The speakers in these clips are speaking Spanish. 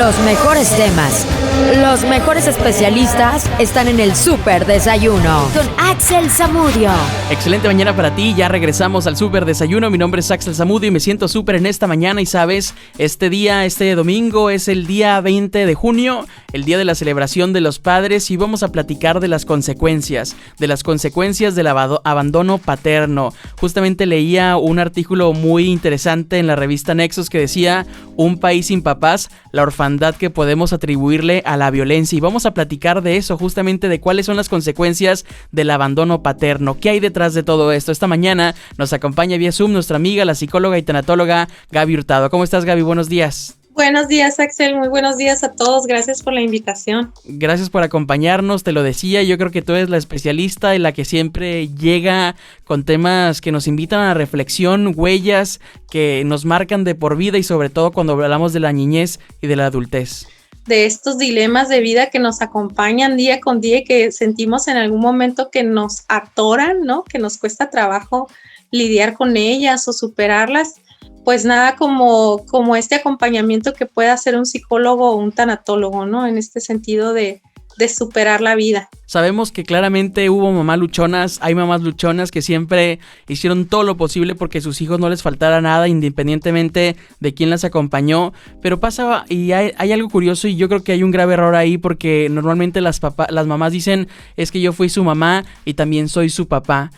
Los mejores temas, los mejores especialistas están en el Súper Desayuno con Axel Zamudio. Excelente mañana para ti, ya regresamos al Súper Desayuno. Mi nombre es Axel Zamudio y me siento súper en esta mañana. Y sabes, este domingo es el día 20 de junio, el día de la celebración de los padres, y vamos a platicar de las consecuencias del abandono paterno. Justamente leía un artículo muy interesante en la revista Nexos que decía: un país sin papás, la orfandad que podemos atribuirle a la violencia. Y vamos a platicar de eso, justamente de cuáles son las consecuencias del abandono paterno. ¿Qué hay detrás de todo esto? Esta mañana nos acompaña vía Zoom nuestra amiga, la psicóloga y tanatóloga Gaby Hurtado. ¿Cómo estás, Gaby? Buenos días. Buenos días, Axel. Muy buenos días a todos. Gracias por la invitación. Gracias por acompañarnos. Te lo decía, yo creo que tú eres la especialista y la que siempre llega con temas que nos invitan a la reflexión, huellas que nos marcan de por vida, y sobre todo cuando hablamos de la niñez y de la adultez. De estos dilemas de vida que nos acompañan día con día y que sentimos en algún momento que nos atoran, ¿no? Que nos cuesta trabajo lidiar con ellas o superarlas. Pues nada como este acompañamiento que puede hacer un psicólogo o un tanatólogo, ¿no? En este sentido de superar la vida. Sabemos que claramente hubo hay mamás luchonas que siempre hicieron todo lo posible porque a sus hijos no les faltara nada, independientemente de quién las acompañó. Pero pasa, y hay algo curioso, y yo creo que hay un grave error ahí, porque normalmente las mamás dicen: es que yo fui su mamá y también soy su papá.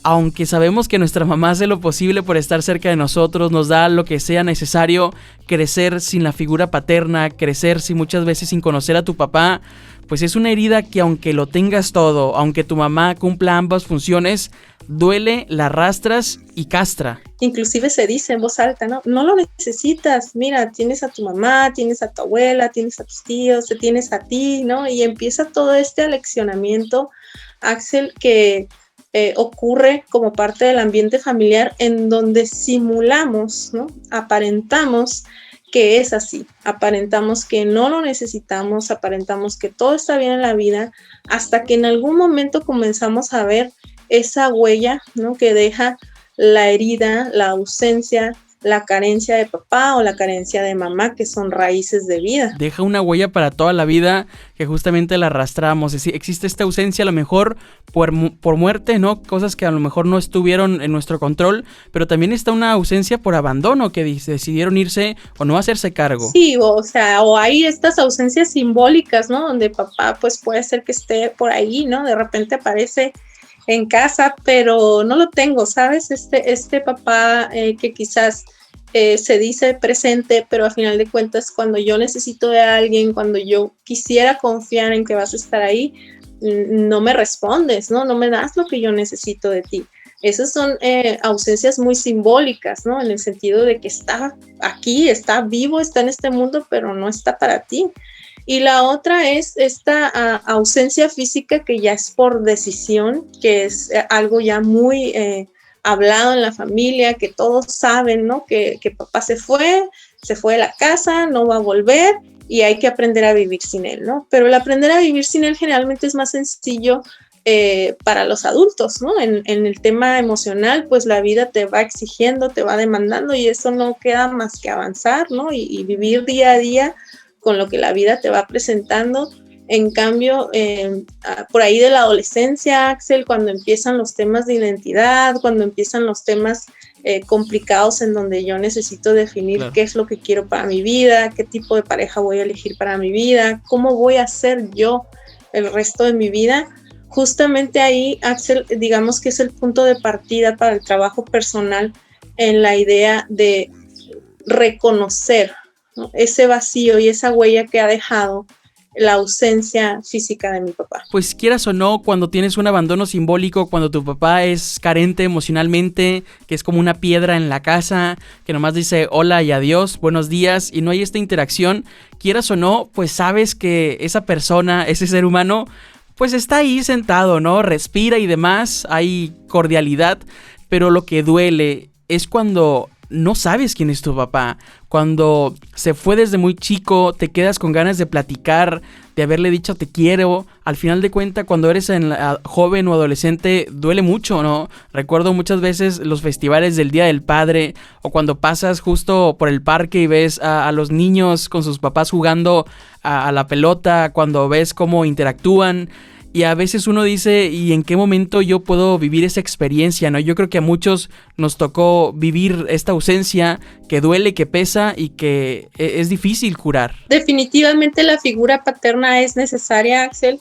Aunque sabemos que nuestra mamá hace lo posible por estar cerca de nosotros, nos da lo que sea necesario, crecer sin la figura paterna, crecer muchas veces sin conocer a tu papá, pues es una herida que, aunque lo tengas todo, aunque tu mamá cumpla ambas funciones, duele, la arrastras y castra. Inclusive se dice en voz alta, ¿no? No lo necesitas, mira, tienes a tu mamá, tienes a tu abuela, tienes a tus tíos, te tienes a ti, ¿no? Y empieza todo este aleccionamiento, Axel, que ocurre como parte del ambiente familiar, en donde simulamos, ¿no? Aparentamos que es así, aparentamos que no lo necesitamos, aparentamos que todo está bien en la vida, hasta que en algún momento comenzamos a ver esa huella, ¿no? Que deja la herida, la ausencia, la carencia de papá o la carencia de mamá, que son raíces de vida. Deja una huella para toda la vida que justamente la arrastramos. Existe esta ausencia a lo mejor por muerte, ¿no? Cosas que a lo mejor no estuvieron en nuestro control, pero también está una ausencia por abandono, que decidieron irse o no hacerse cargo. Sí, o hay estas ausencias simbólicas, ¿no? Donde papá pues puede ser que esté por ahí, ¿no? De repente aparece en casa, pero no lo tengo, ¿sabes? Este papá que quizás se dice presente, pero a final de cuentas, cuando yo necesito de alguien, cuando yo quisiera confiar en que vas a estar ahí, no me respondes, ¿no? No me das lo que yo necesito de ti. Esas son ausencias muy simbólicas, ¿no? En el sentido de que está aquí, está vivo, está en este mundo, pero no está para ti. Y la otra es esta ausencia física, que ya es por decisión, que es algo ya muy hablado en la familia, que todos saben, ¿no? Que papá se fue de la casa, no va a volver y hay que aprender a vivir sin él, ¿no? Pero el aprender a vivir sin él generalmente es más sencillo para los adultos, ¿no? En el tema emocional, pues la vida te va exigiendo, te va demandando, y eso no queda más que avanzar, ¿no? Y vivir día a día con lo que la vida te va presentando. En cambio, por ahí de la adolescencia, Axel, cuando empiezan los temas de identidad, cuando empiezan los temas complicados en donde yo necesito definir claro, qué es lo que quiero para mi vida, qué tipo de pareja voy a elegir para mi vida, cómo voy a ser yo el resto de mi vida, justamente ahí, Axel, digamos que es el punto de partida para el trabajo personal, en la idea de reconocer, ¿no? Ese vacío y esa huella que ha dejado la ausencia física de mi papá. Pues quieras o no, cuando tienes un abandono simbólico, cuando tu papá es carente emocionalmente, que es como una piedra en la casa, que nomás dice hola y adiós, buenos días, y no hay esta interacción, quieras o no, pues sabes que esa persona, ese ser humano, pues está ahí sentado, ¿no? Respira y demás, hay cordialidad, pero lo que duele es cuando no sabes quién es tu papá. Cuando se fue desde muy chico, te quedas con ganas de platicar, de haberle dicho te quiero. Al final de cuentas, cuando eres joven o adolescente, duele mucho, ¿no? Recuerdo muchas veces los festivales del Día del Padre, o cuando pasas justo por el parque y ves a los niños con sus papás jugando a la pelota, cuando ves cómo interactúan. Y a veces uno dice, ¿y en qué momento yo puedo vivir esa experiencia, no? Yo creo que a muchos nos tocó vivir esta ausencia que duele, que pesa y que es difícil curar. Definitivamente la figura paterna es necesaria, Axel.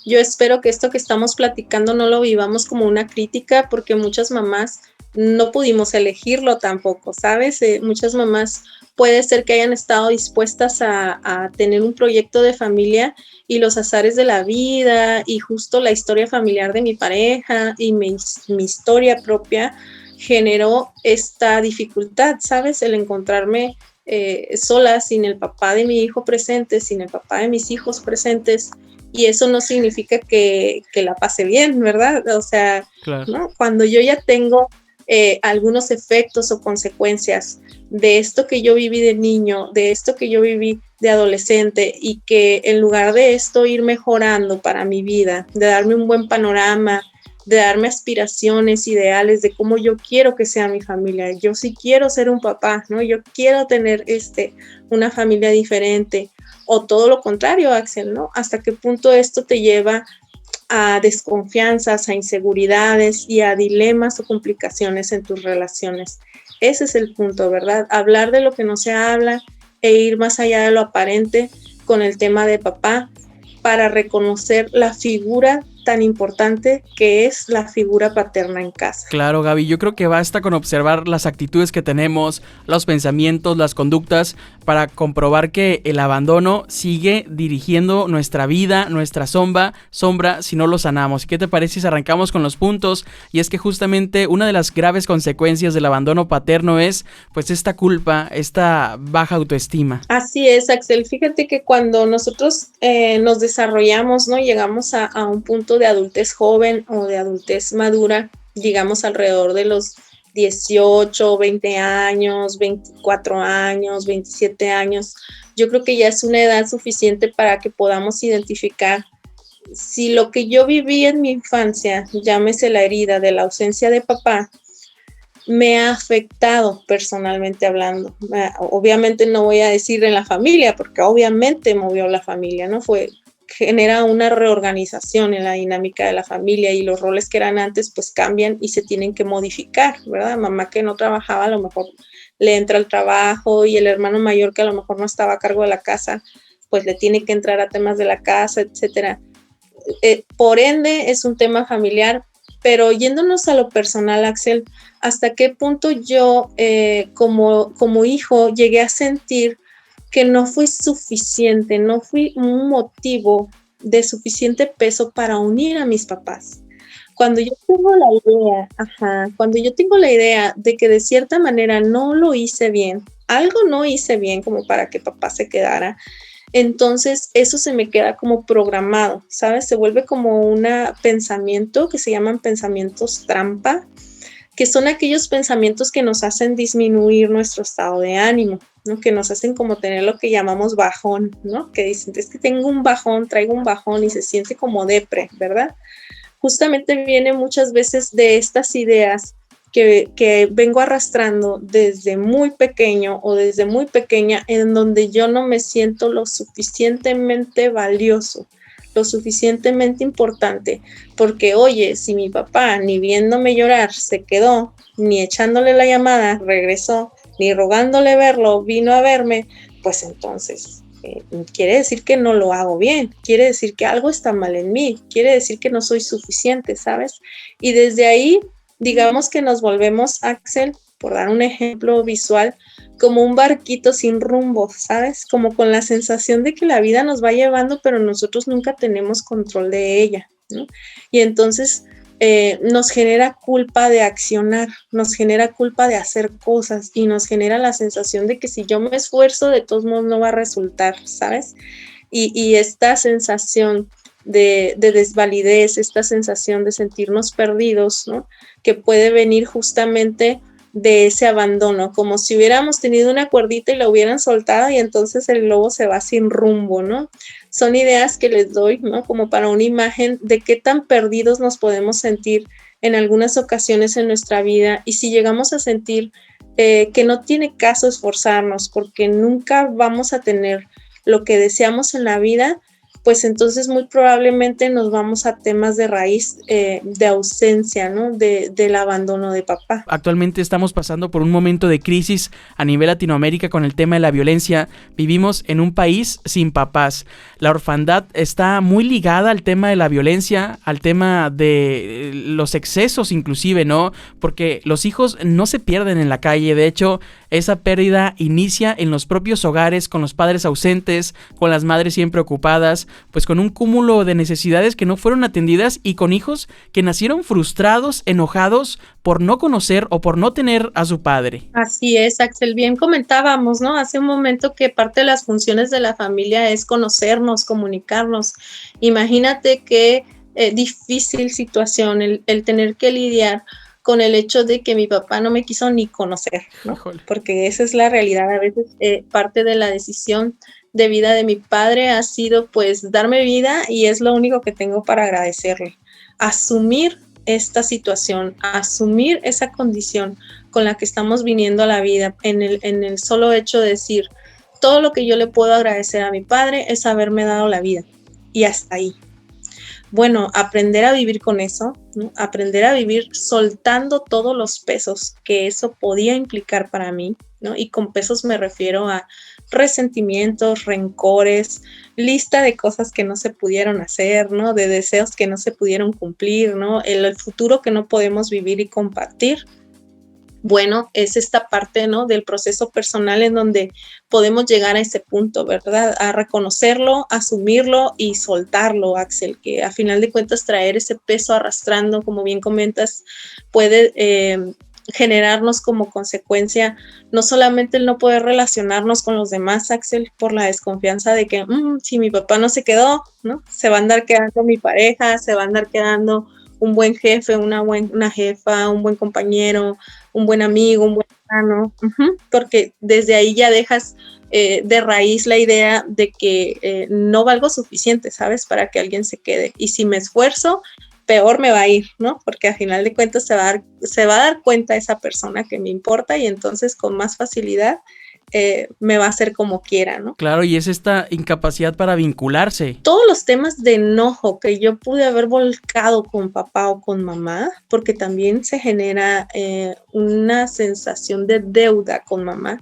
Yo espero que esto que estamos platicando no lo vivamos como una crítica, porque muchas mamás no pudimos elegirlo tampoco, ¿sabes? Muchas mamás puede ser que hayan estado dispuestas a tener un proyecto de familia, y los azares de la vida y justo la historia familiar de mi pareja y mi historia propia generó esta dificultad, ¿sabes? El encontrarme sola, sin el papá de mi hijo presente, sin el papá de mis hijos presentes, y eso no significa que la pase bien, ¿verdad? O sea, claro, ¿no? Cuando yo ya tengo algunos efectos o consecuencias de esto que yo viví de niño, de esto que yo viví de adolescente, y que en lugar de esto ir mejorando para mi vida, de darme un buen panorama, de darme aspiraciones, ideales de cómo yo quiero que sea mi familia, yo sí quiero ser un papá, ¿no? Yo quiero tener una familia diferente, o todo lo contrario, Axel, ¿no? ¿Hasta qué punto esto te lleva a desconfianzas, a inseguridades y a dilemas o complicaciones en tus relaciones? Ese es el punto, ¿verdad? Hablar de lo que no se habla e ir más allá de lo aparente con el tema de papá, para reconocer la figura tan importante que es la figura paterna en casa. Claro, Gaby, yo creo que basta con observar las actitudes que tenemos, los pensamientos, las conductas, para comprobar que el abandono sigue dirigiendo nuestra vida, nuestra sombra, si no lo sanamos. ¿Y qué te parece si arrancamos con los puntos? Y es que justamente una de las graves consecuencias del abandono paterno es, pues, esta culpa, esta baja autoestima. Así es, Axel. Fíjate que cuando nosotros nos desarrollamos, ¿no? Llegamos a un punto de adultez joven o de adultez madura, digamos alrededor de los 18, 20 años, 24 años, 27 años. Yo creo que ya es una edad suficiente para que podamos identificar si lo que yo viví en mi infancia, llámese la herida de la ausencia de papá, me ha afectado personalmente hablando. Obviamente no voy a decir en la familia, porque obviamente movió la familia, ¿no? Genera una reorganización en la dinámica de la familia, y los roles que eran antes pues cambian y se tienen que modificar, ¿verdad? Mamá que no trabajaba a lo mejor le entra al trabajo, y el hermano mayor que a lo mejor no estaba a cargo de la casa pues le tiene que entrar a temas de la casa, etcétera. Por ende es un tema familiar, pero yéndonos a lo personal, Axel, ¿hasta qué punto yo como hijo llegué a sentir que no fui suficiente, no fui un motivo de suficiente peso para unir a mis papás? Cuando yo tengo la idea de que de cierta manera no lo hice bien, algo no hice bien como para que papá se quedara, entonces eso se me queda como programado, ¿sabes? Se vuelve como un pensamiento que se llaman pensamientos trampa, que son aquellos pensamientos que nos hacen disminuir nuestro estado de ánimo, ¿no? Que nos hacen como tener lo que llamamos bajón, ¿no? Que dicen, es que tengo un bajón, traigo un bajón, y se siente como depre, ¿verdad? Justamente viene muchas veces de estas ideas que vengo arrastrando desde muy pequeño o desde muy pequeña, en donde yo no me siento lo suficientemente valioso, lo suficientemente importante, porque oye, si mi papá ni viéndome llorar se quedó, ni echándole la llamada regresó, ni rogándole verlo vino a verme, pues entonces quiere decir que no lo hago bien, quiere decir que algo está mal en mí, quiere decir que no soy suficiente, ¿sabes? Y desde ahí, digamos que nos volvemos, Axel, por dar un ejemplo visual, como un barquito sin rumbo, ¿sabes? Como con la sensación de que la vida nos va llevando, pero nosotros nunca tenemos control de ella, ¿no? Y entonces nos genera culpa de accionar, nos genera culpa de hacer cosas, y nos genera la sensación de que si yo me esfuerzo, de todos modos no va a resultar, ¿sabes? Y esta sensación de desvalidez, esta sensación de sentirnos perdidos, ¿no? Que puede venir justamente de ese abandono, como si hubiéramos tenido una cuerdita y la hubieran soltado y entonces el globo se va sin rumbo, ¿no? Son ideas que les doy, ¿no? Como para una imagen de qué tan perdidos nos podemos sentir en algunas ocasiones en nuestra vida, y si llegamos a sentir que no tiene caso esforzarnos porque nunca vamos a tener lo que deseamos en la vida, pues entonces muy probablemente nos vamos a temas de raíz, de ausencia, ¿no? Del abandono de papá. Actualmente estamos pasando por un momento de crisis a nivel Latinoamérica con el tema de la violencia. Vivimos en un país sin papás. La orfandad está muy ligada al tema de la violencia, al tema de los excesos inclusive, ¿no? Porque los hijos no se pierden en la calle. De hecho, esa pérdida inicia en los propios hogares, con los padres ausentes, con las madres siempre ocupadas, pues con un cúmulo de necesidades que no fueron atendidas y con hijos que nacieron frustrados, enojados por no conocer o por no tener a su padre. Así es, Axel. Bien comentábamos, ¿no? Hace un momento que parte de las funciones de la familia es conocernos, comunicarnos. Imagínate qué difícil situación el tener que lidiar con el hecho de que mi papá no me quiso ni conocer, ¿no? Porque esa es la realidad. A veces parte de la decisión de vida de mi padre ha sido pues darme vida, y es lo único que tengo para agradecerle. Asumir esta situación, asumir esa condición con la que estamos viniendo a la vida, en el solo hecho de decir, todo lo que yo le puedo agradecer a mi padre es haberme dado la vida, y hasta ahí. Bueno, aprender a vivir con eso, ¿no? Aprender a vivir soltando todos los pesos que eso podía implicar para mí, ¿no? Y con pesos me refiero a resentimientos, rencores, lista de cosas que no se pudieron hacer, ¿no? De deseos que no se pudieron cumplir, ¿no? El futuro que no podemos vivir y compartir. Bueno, es esta parte, ¿no? Del proceso personal en donde podemos llegar a ese punto, ¿verdad? A reconocerlo, asumirlo y soltarlo, Axel, que a final de cuentas traer ese peso arrastrando, como bien comentas, puede generarnos como consecuencia no solamente el no poder relacionarnos con los demás, Axel, por la desconfianza de que si mi papá no se quedó, ¿no? Se va a andar quedando mi pareja, se va a andar quedando un buen jefe, una jefa, un buen compañero, un buen amigo, un buen hermano, porque desde ahí ya dejas de raíz la idea de que no valgo suficiente, ¿sabes? Para que alguien se quede. Y si me esfuerzo, peor me va a ir, ¿no? Porque a final de cuentas se va a dar cuenta esa persona que me importa, y entonces con más facilidad me va a hacer como quiera, ¿no? Claro, y es esta incapacidad para vincularse. Todos los temas de enojo que yo pude haber volcado con papá o con mamá, porque también se genera una sensación de deuda con mamá,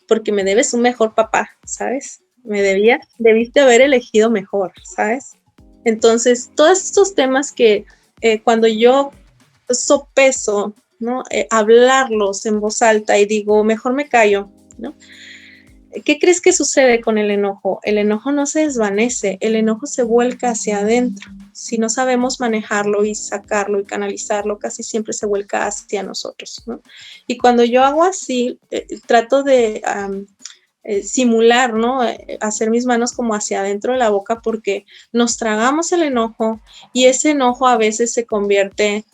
porque me debes un mejor papá, ¿sabes? Debiste haber elegido mejor, ¿sabes? Entonces, todos estos temas que cuando yo sopeso, ¿no? Hablarlos en voz alta y digo, mejor me callo, ¿no? ¿Qué crees que sucede con el enojo? El enojo no se desvanece, el enojo se vuelca hacia adentro. Si no sabemos manejarlo y sacarlo y canalizarlo, casi siempre se vuelca hacia nosotros, ¿no? Y cuando yo hago así, trato de simular, ¿no? Hacer mis manos como hacia adentro de la boca, porque nos tragamos el enojo, y ese enojo a veces se convierte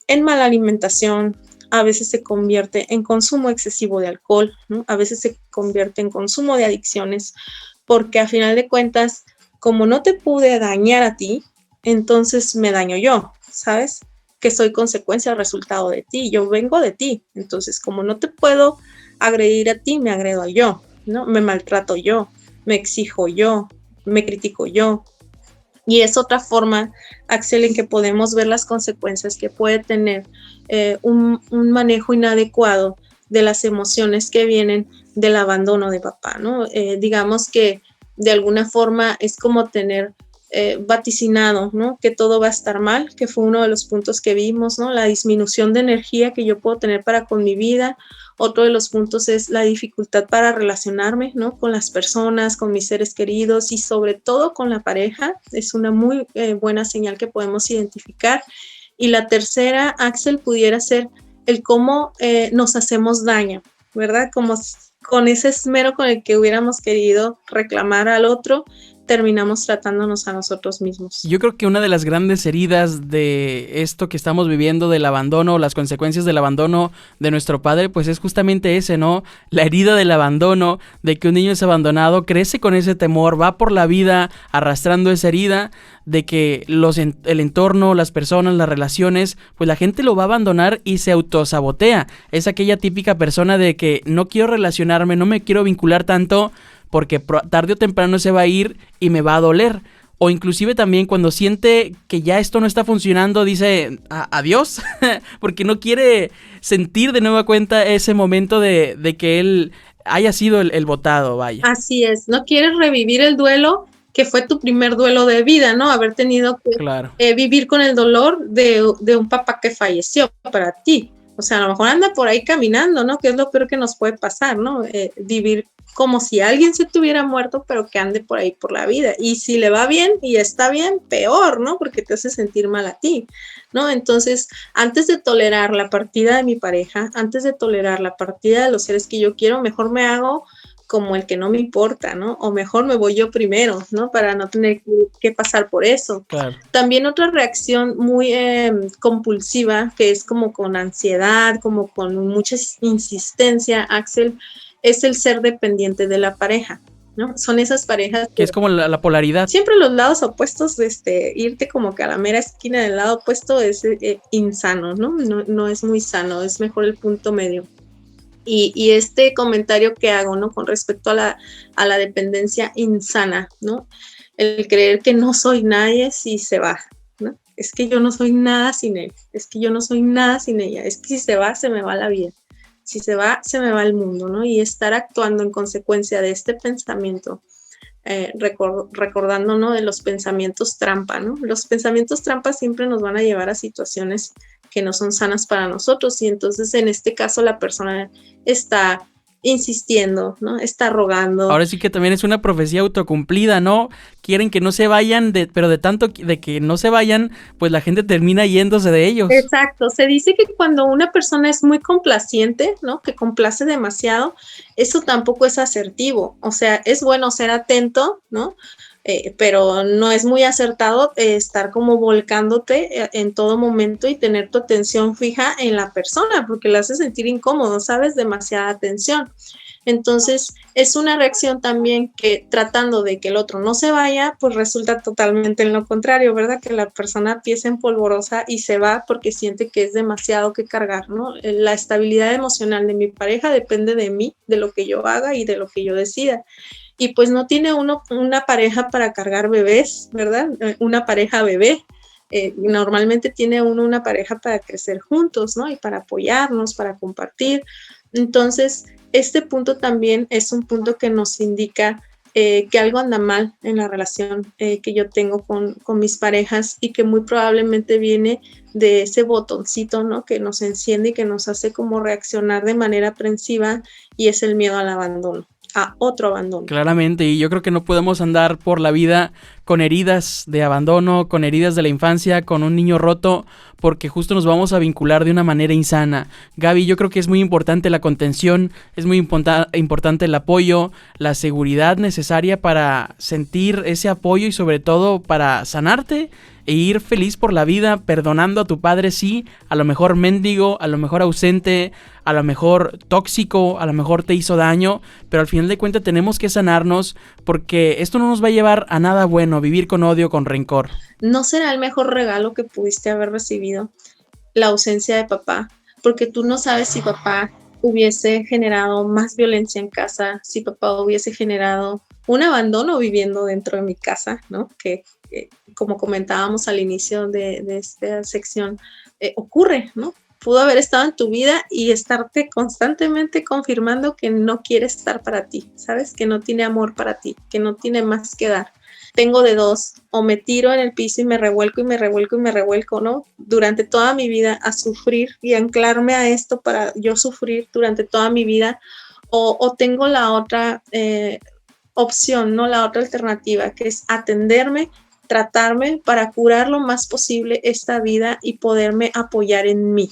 en mala alimentación, a veces se convierte en consumo excesivo de alcohol, ¿no? A veces se convierte en consumo de adicciones, porque a final de cuentas, como no te pude dañar a ti, entonces me daño yo, ¿sabes? Que soy consecuencia, resultado de ti, yo vengo de ti, entonces como no te puedo agredir a ti, me agredo yo, ¿no? Me maltrato yo, me exijo yo, me critico yo. Y es otra forma, Axel, en que podemos ver las consecuencias que puede tener un manejo inadecuado de las emociones que vienen del abandono de papá, ¿no? Digamos que de alguna forma es como tener vaticinado, ¿no? Que todo va a estar mal, que fue uno de los puntos que vimos, ¿no? La disminución de energía que yo puedo tener para con mi vida. Otro de los puntos es la dificultad para relacionarme, ¿no? Con las personas, con mis seres queridos, y sobre todo con la pareja. Es una muy buena señal que podemos identificar. Y la tercera, Axel, pudiera ser el cómo nos hacemos daño, ¿verdad? Como con ese esmero con el que hubiéramos querido reclamar al otro, terminamos tratándonos a nosotros mismos. Yo creo que una de las grandes heridas de esto que estamos viviendo del abandono, las consecuencias del abandono de nuestro padre, pues es justamente ese, ¿no? La herida del abandono, de que un niño es abandonado, crece con ese temor, va por la vida arrastrando esa herida, de que el entorno, las personas, las relaciones, pues la gente lo va a abandonar y se autosabotea. Es aquella típica persona de que no quiero relacionarme, no me quiero vincular tanto, porque tarde o temprano se va a ir y me va a doler. O inclusive también cuando siente que ya esto no está funcionando, dice adiós, porque no quiere sentir de nueva cuenta ese momento de que él haya sido el votado, vaya. Así es, no quieres revivir el duelo que fue tu primer duelo de vida, ¿no? Haber tenido que claro. Vivir con el dolor de un papá que falleció para ti. O sea, a lo mejor anda por ahí caminando, ¿no? Que es lo peor que nos puede pasar, ¿no? Vivir como si alguien se tuviera muerto, pero que ande por ahí por la vida. Y si le va bien y está bien, peor, ¿no? Porque te hace sentir mal a ti, ¿no? Entonces, antes de tolerar la partida de mi pareja, antes de tolerar la partida de los seres que yo quiero, mejor me hago como el que no me importa, ¿no? O mejor me voy yo primero, ¿no? Para no tener que pasar por eso. Claro. También otra reacción muy compulsiva, que es como con ansiedad, como con mucha insistencia, Axel, es el ser dependiente de la pareja, ¿no? Son esas parejas que es como la polaridad. Siempre los lados opuestos, irte como que a la mera esquina del lado opuesto es insano, ¿no? No es muy sano, es mejor el punto medio. Y este comentario que hago, ¿no? Con respecto a la dependencia insana, ¿no? El creer que no soy nadie si se va, ¿no? Es que yo no soy nada sin él, es que yo no soy nada sin ella, es que si se va, se me va la vida, si se va, se me va el mundo, ¿no? Y estar actuando en consecuencia de este pensamiento, recordando, ¿no? De los pensamientos trampa, ¿no? Los pensamientos trampa siempre nos van a llevar a situaciones que no son sanas para nosotros, y entonces en este caso la persona está insistiendo, ¿no? Está rogando. Ahora sí que también es una profecía autocumplida, ¿no? Quieren que no se vayan, pero de tanto de que no se vayan, pues la gente termina yéndose de ellos. Exacto, se dice que cuando una persona es muy complaciente, ¿no? Que complace demasiado, eso tampoco es asertivo, o sea, es bueno ser atento, ¿no? Pero no es muy acertado estar como volcándote en todo momento y tener tu atención fija en la persona, porque la hace sentir incómodo, ¿sabes? Demasiada atención. Entonces, es una reacción también que tratando de que el otro no se vaya, pues resulta totalmente en lo contrario, ¿verdad? Que la persona piensa en polvorosa y se va porque siente que es demasiado que cargar, ¿no? La estabilidad emocional de mi pareja depende de mí, de lo que yo haga y de lo que yo decida. Y pues no tiene uno una pareja para cargar bebés, ¿verdad? Una pareja bebé. Normalmente tiene uno una pareja para crecer juntos, ¿no? Y para apoyarnos, para compartir. Entonces, este punto también es un punto que nos indica que algo anda mal en la relación que yo tengo con mis parejas, y que muy probablemente viene de ese botoncito, ¿no? Que nos enciende y que nos hace como reaccionar de manera aprensiva, y es el miedo al abandono, a otro abandono. Claramente, y yo creo que no podemos andar por la vida con heridas de abandono, con heridas de la infancia, con un niño roto, porque justo nos vamos a vincular de una manera insana. Gaby, yo creo que es muy importante la contención, es muy importante el apoyo, la seguridad necesaria para sentir ese apoyo y sobre todo para sanarte e ir feliz por la vida, perdonando a tu padre, sí, a lo mejor mendigo, a lo mejor ausente, a lo mejor tóxico, a lo mejor te hizo daño, pero al final de cuentas tenemos que sanarnos, porque esto no nos va a llevar a nada bueno, vivir con odio, con rencor. ¿No será el mejor regalo que pudiste haber recibido la ausencia de papá? Porque tú no sabes si papá hubiese generado más violencia en casa, si papá hubiese generado un abandono viviendo dentro de mi casa, ¿no? Que como comentábamos al inicio de esta sección, ocurre, ¿no? Pudo haber estado en tu vida y estarte constantemente confirmando que no quiere estar para ti, ¿sabes? Que no tiene amor para ti, que no tiene más que dar. Tengo de dos: o me tiro en el piso y me revuelco y me revuelco y me revuelco, ¿no? Durante toda mi vida a sufrir y anclarme a esto para yo sufrir durante toda mi vida, o tengo la otra opción, ¿no? La otra alternativa, que es atenderme, tratarme para curar lo más posible esta vida y poderme apoyar en mí.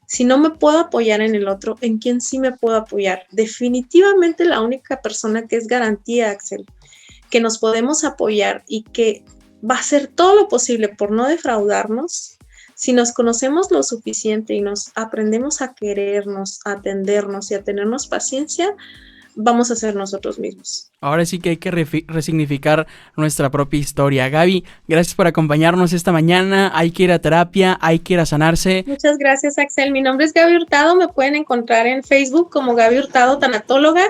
Si no me puedo apoyar en el otro, ¿en quién sí me puedo apoyar? Definitivamente la única persona que es garantía, Axel, que nos podemos apoyar y que va a hacer todo lo posible por no defraudarnos. Si nos conocemos lo suficiente y nos aprendemos a querernos, a atendernos y a tenernos paciencia, vamos a ser nosotros mismos. Ahora sí que hay que resignificar nuestra propia historia. Gaby, gracias por acompañarnos esta mañana. Hay que ir a terapia, hay que ir a sanarse. Muchas gracias, Axel. Mi nombre es Gaby Hurtado. Me pueden encontrar en Facebook como Gaby Hurtado Tanatóloga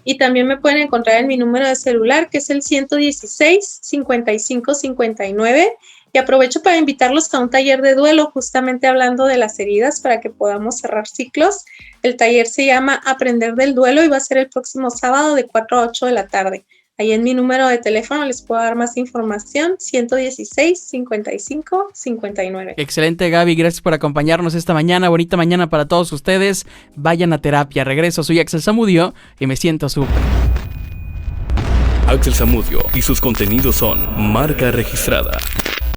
y también me pueden encontrar en mi número de celular, que es el 116-5559. Y aprovecho para invitarlos a un taller de duelo, justamente hablando de las heridas, para que podamos cerrar ciclos. El taller se llama Aprender del Duelo y va a ser el próximo sábado de 4 a 8 de la tarde. Ahí en mi número de teléfono les puedo dar más información, 116-5559. Excelente, Gaby, gracias por acompañarnos esta mañana. Bonita mañana para todos ustedes. Vayan a terapia. Regreso, soy Axel Zamudio y me siento súper. Axel Zamudio y sus contenidos son marca registrada.